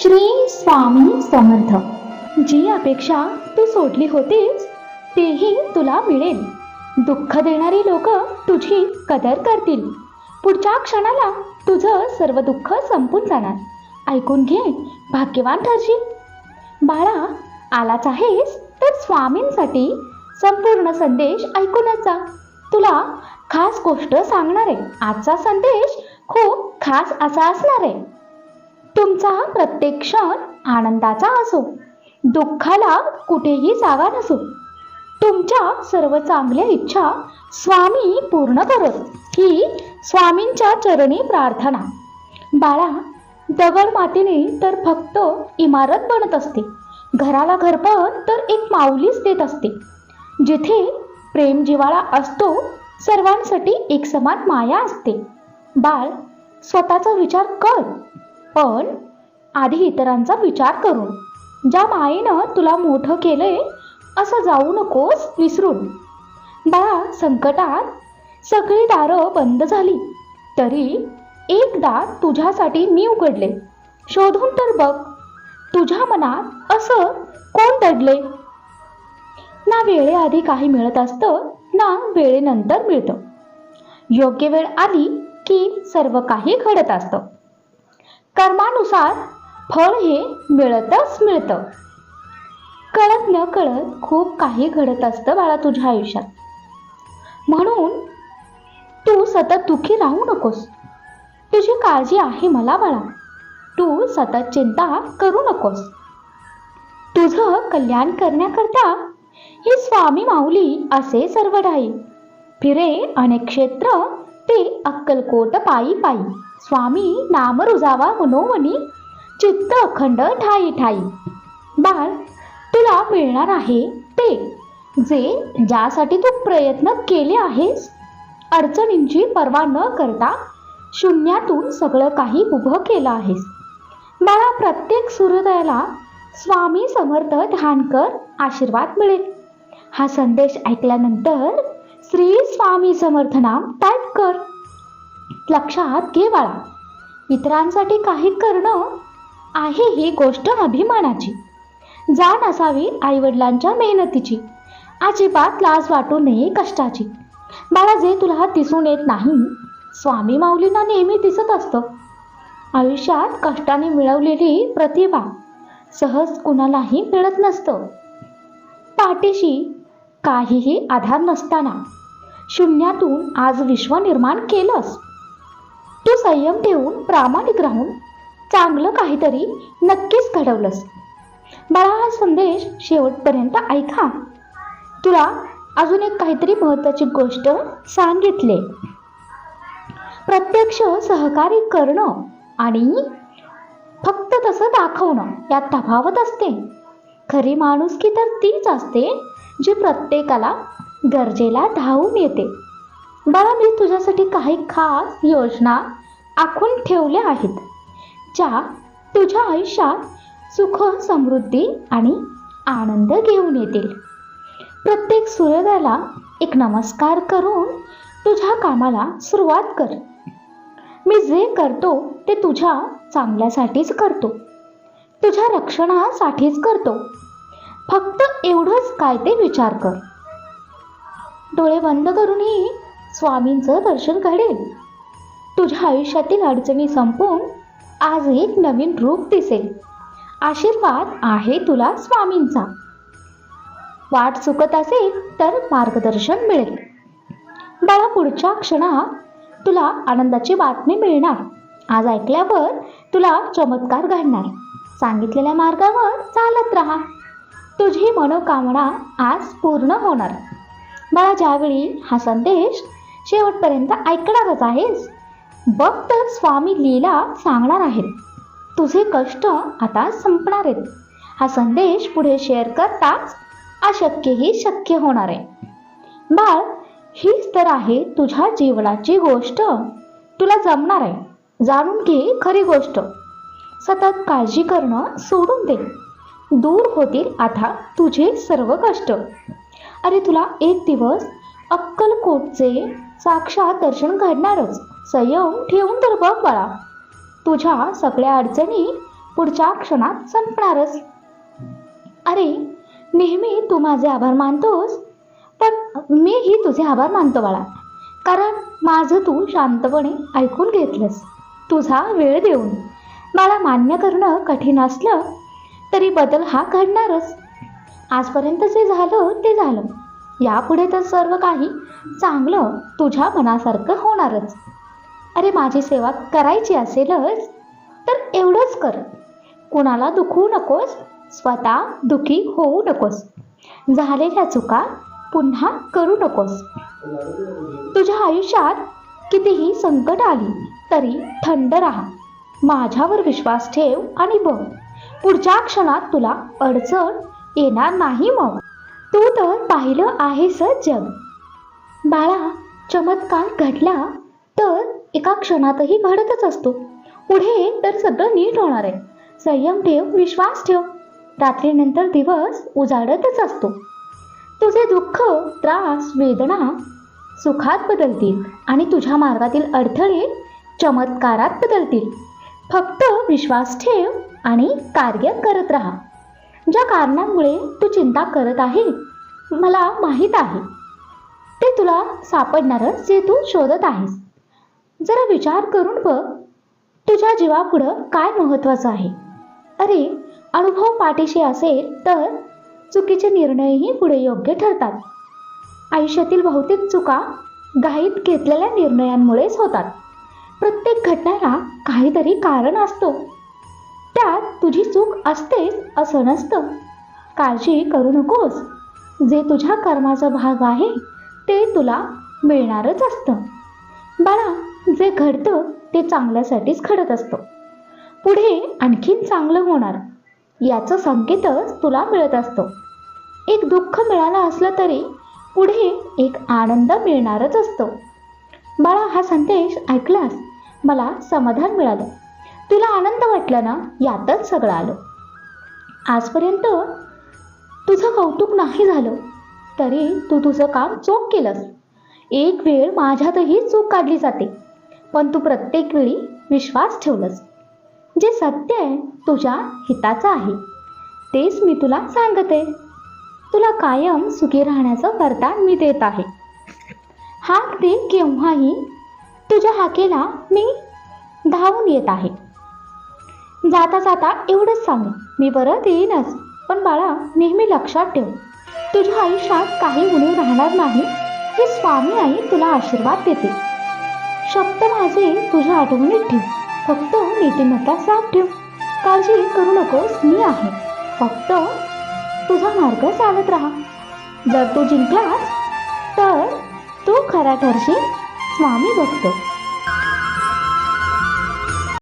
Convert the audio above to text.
श्री स्वामी समर्थ. जी अपेक्षा तू सोडली होतीस तेही तुला मिळेल. दुःख देणारी लोक तुझी कदर करतील. पुढच्या क्षणाला तुझं सर्व दुःख संपून जाणार. ऐकून घे, भाग्यवान ठरशील. बाळा, आलाच आहेस तर स्वामींसाठी संपूर्ण संदेश ऐकूनच जा. तुला खास गोष्ट सांगणार आहे. आजचा संदेश खूप खास असा असणार आहे. तुमचा प्रत्येक क्षण आनंदाचा असो, दुःखाला कुठेही जागा नसो. तुमच्या सर्व चांगल्या इच्छा स्वामी पूर्ण करत, ही स्वामींच्या चरणी प्रार्थना. बाळा, दगड मातीने तर फक्त इमारत बनत असते, घराला घरपण तर एक माऊलीच देत असते. जिथे प्रेम जिव्हाळा असतो, सर्वांसाठी एक समान माया असते. बाळ, स्वतःचा विचार कर, पण आधी इतरांचा विचार करून. ज्या मायेनं तुला मोठं केलंय असं जाऊ नकोस विसरून. बाळा, संकटात सगळी दारं बंद झाली तरी एक दार तुझ्यासाठी मी उघडले. शोधून तर बघ, तुझ्या मनात असं कोण दडले? ना वेळेआधी काही मिळत असतं, ना वेळेनंतर मिळतं. योग्य वेळ आली की सर्व काही घडत असतं. कर्मानुसार फळ हे मिळतच मिळतं. कळत न कळत खूप काही घडत असतं बाळा तुझ्या आयुष्यात. म्हणून तू सतत दुःखी राहू नकोस. तुझी काळजी आहे मला बाळा. तू सतत चिंता करू नकोस. तुझं कल्याण करण्याकरता ही स्वामी माऊली असे सर्व ठाई फिरे अनेक क्षेत्र, ते अक्कलकोट पायी पायी. स्वामी नाम रुजावा मनोमनी, चित्त अखंड ठाई ठाई. बाळ, तुला मिळणार आहे ते ज्यासाठी तू प्रयत्न केले आहेस. अडचणींची पर्वा न करता शून्यातून सगळं काही उभं केलं आहेस. बाळा, प्रत्येक सूर्योदयाला स्वामी समर्थ ध्यान कर, आशीर्वाद मिळेल. हा संदेश ऐकल्यानंतर श्री स्वामी समर्थ नाम टाईप कर. लक्षात घे बाळा, इतरांसाठी काही करणं आहे ही गोष्ट अभिमानाची. जाण असावी आईवडिलांच्या मेहनतीची. अजिबात लाज वाटू नये कष्टाची. बाळा, जे तुला दिसून येत नाही, स्वामी माऊलींना नेहमी दिसत असतं. आयुष्यात कष्टाने मिळवलेली प्रतिभा सहज कुणालाही मिळत नसतं. पाठीशी काहीही आधार नसताना शून्यातून आज विश्व निर्माण केलंस. तू संयम ठेवून, प्रामाणिक राहून चांगलं काहीतरी नक्कीच घडवलंस. बाळा, हा संदेश शेवटपर्यंत ऐका. तुला अजून एक काहीतरी महत्त्वाची गोष्ट सांगितले. प्रत्यक्ष सहकार्य करणं आणि फक्त तसं दाखवणं यात तफावत असते. खरी माणुसकी तर तीच असते जी प्रत्येकाला गरजेला धावून येते. बाळा, मी तुझ्यासाठी काही खास योजना आखून ठेवल्या आहेत, ज्या तुझ्या आयुष्यात सुख, समृद्धी आणि आनंद घेऊन येतील. प्रत्येक सूर्योदयाला एक नमस्कार करून तुझ्या कामाला सुरुवात कर. मी जे करतो ते तुझ्या चांगल्यासाठीच करतो, तुझ्या रक्षणासाठीच करतो. फक्त एवढंच काय ते विचार कर. डोळे बंद करूनही स्वामींचं दर्शन घडेल. तुझ्या आयुष्यातील अडचणी संपून आज एक नवीन रूप दिसेल. आशीर्वाद आहे तुला स्वामींचा. वाट चुकत असेल तर मार्गदर्शन मिळेल. बाळा, पुढच्या क्षणात तुला आनंदाची बातमी मिळणार. आज ऐकल्यावर तुला चमत्कार घडणार. सांगितलेल्या मार्गावर चालत राहा. तुझी मनोकामना आज पूर्ण होणार. बाळा, ज्यावेळी हा संदेश शेवटपर्यंत ऐकणारच आहेस, बघ तर स्वामी लीला सांगणार आहेत. तुझे कष्ट आता संपणार आहेत. हा संदेश पुढे शेअर करताच अशक्यही शक्य होणार आहे. बाळ, हीच तर आहे तुझ्या जीवनाची गोष्ट. तुला जमणार आहे. जाणून घे खरी गोष्ट. सतत काळजी करणं सोडून दे. दूर होतील आता तुझे सर्व कष्ट. अरे, तुला एक दिवस अक्कलकोटचे साक्षात दर्शन घडणारच. संयम ठेवून तर बघ बाळा. तुझ्या सगळ्या अडचणी पुढच्या क्षणात संपणारच. अरे, नेहमी तू माझे आभार मानतोस, पण मीही तुझे आभार मानतो बाळा. कारण माझं तू शांतपणे ऐकून घेतलंस, तुझा वेळ देऊन. मला मान्य करणं कठीण असलं तरी बदल हा घडणारच. आजपर्यंत जे झालं ते झालं. यापुढे तर सर्व काही चांगलं तुझ्या मनासारखं होणारच. अरे, माझी सेवा करायची असेलच तर एवढंच कर. कोणाला दुखवू नकोस, स्वतः दुखी होऊ नकोस. झालेल्या चुका पुन्हा करू नकोस. तुझ्या आयुष्यात कितीही संकट आली तरी थंड राहा. माझ्यावर विश्वास ठेव आणि बघ, पुढच्या क्षणात तुला अडचण येणार नाही. मग तू तर पाहिलं आहेसच जग. बाळा, चमत्कार घडला तर एका क्षणातही घडतच असतो. पुढे तर सगळं नीट होणार आहे. संयम ठेव, विश्वास ठेव. रात्रीनंतर दिवस उजाडतच असतो. तुझे दुःख, त्रास, वेदना सुखात बदलतील आणि तुझ्या मार्गातील अडथळे चमत्कारात बदलतील. फक्त विश्वास ठेव आणि कार्य करत राहा. ज्या कारणांमुळे तू चिंता करत आहे मला माहीत आहे, ते तुला सापडणारच जे तू शोधत आहेस. जरा विचार करून बघ, तुझ्या जीवापुढं काय महत्त्वाचं आहे. अरे, अनुभव पाठीशी असेल तर चुकीचे निर्णयही पुढे योग्य ठरतात. आयुष्यातील बहुतेक चुका घाईत घेतलेल्या निर्णयांमुळेच होतात. प्रत्येक घटनेला काहीतरी कारण असतो. त्यात तुझी चूक असतेच असं नसतं. काळजी करू नकोस. जे तुझ्या कर्माचा भाग आहे ते तुला मिळणारच असतं. बाळा, जे घडतं ते चांगल्यासाठीच घडत असतं. पुढे आणखीन चांगलं होणार याचा संकेतच तुला मिळत असतो. एक दुःख मिळालं असलं तरी पुढे एक आनंद मिळणारच असतो. बाळा, हा संदेश ऐकलास मला समाधान मिळालं. तुला आनंद वाटला ना, यातच सगळं आलं. आजपर्यंत तुझं कौतुक नाही झालं तरी तू तुझं काम चोख केलंस. एक वेळ माझ्यातही चूक काढली जाते, पण तू प्रत्येक वेळी विश्वास ठेवलंस. जे सत्य आहे, तुझ्या हिताचं आहे, तेच मी तुला सांगते. तुला कायम सुखी राहण्याचं वरदान मी देत आहे. हाक दे केव्हाही, तुझ्या हाकेला मी धावून येत आहे. जाता जाता एवढंच सांग, मी परत येईनच. पण बाळा, नेहमी लक्षात ठेव, तुझ्या आयुष्यात काही उणीव राहणार नाही हे स्वामी आई तुला आशीर्वाद देते. शब्द माझे तुझ्या आठवणीत ठेव. फक्त नीतिमत्ता साफ ठेव. काळजी करू नकोस, मी आहे. फक्त तुझा मार्ग चालत राहा. जर तू जिंकलास तर तू खरा ठरशील. स्वामी बघतो.